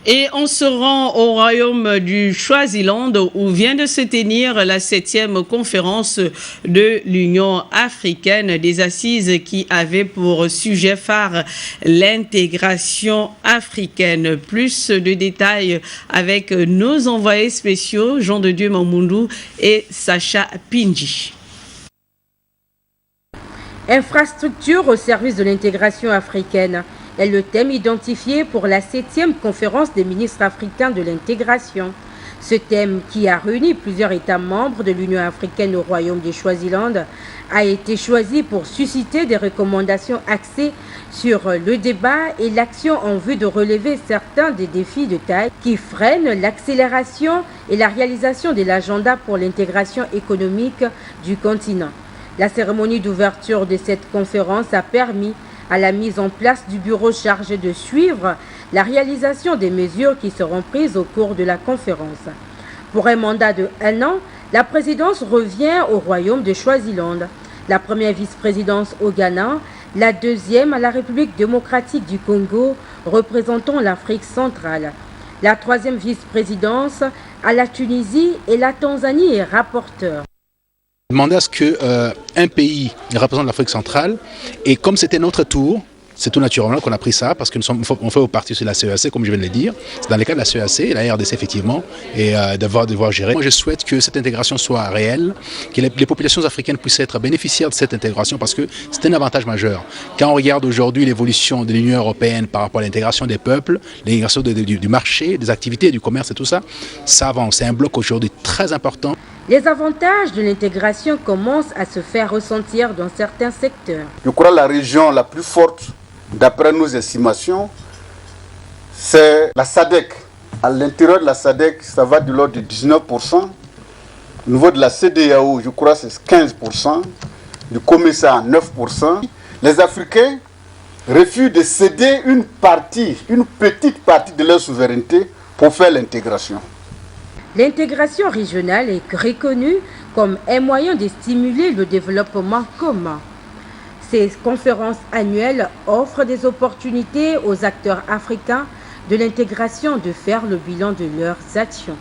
Et on se rend au royaume du Swaziland où vient de se tenir la 7e conférence de l'Union africaine, des assises qui avaient pour sujet phare l'intégration africaine. Plus de détails avec nos envoyés spéciaux Jean de Dieu Mamoundou et Sacha Pinji. Infrastructure au service de l'intégration africaine est le thème identifié pour la 7e conférence des ministres africains de l'intégration. Ce thème, qui a réuni plusieurs États membres de l'Union africaine au royaume du Swaziland, a été choisi pour susciter des recommandations axées sur le débat et l'action en vue de relever certains des défis de taille qui freinent l'accélération et la réalisation de l'agenda pour l'intégration économique du continent. La cérémonie d'ouverture de cette conférence a permis à la mise en place du bureau chargé de suivre la réalisation des mesures qui seront prises au cours de la conférence. Pour un mandat de 1 an, la présidence revient au royaume de Swaziland, la première vice-présidence au Ghana, la deuxième à la République démocratique du Congo, représentant l'Afrique centrale. La troisième vice-présidence à la Tunisie et la Tanzanie est rapporteur. Demander à ce qu'un pays représente l'Afrique centrale, et comme c'était notre tour, c'est tout naturellement qu'on a pris ça, parce qu'on fait partie de la CEAC, comme je viens de le dire. C'est dans le cas de la CEAC, la RDC effectivement, et devoir gérer. Moi je souhaite que cette intégration soit réelle, que les populations africaines puissent être bénéficiaires de cette intégration, parce que c'est un avantage majeur. Quand on regarde aujourd'hui l'évolution de l'Union européenne par rapport à l'intégration des peuples, l'intégration du marché, des activités, du commerce et tout ça, ça avance. C'est un bloc aujourd'hui très important. Les avantages de l'intégration commencent à se faire ressentir dans certains secteurs. Je crois que la région la plus forte, d'après nos estimations, c'est la SADC. À l'intérieur de la SADC, ça va de l'ordre de 19%. Au niveau de la CEDEAO, je crois que c'est 15%. Du COMESA, 9%. Les Africains refusent de céder une petite partie de leur souveraineté pour faire l'intégration. L'intégration régionale est reconnue comme un moyen de stimuler le développement commun. Ces conférences annuelles offrent des opportunités aux acteurs africains de l'intégration de faire le bilan de leurs actions.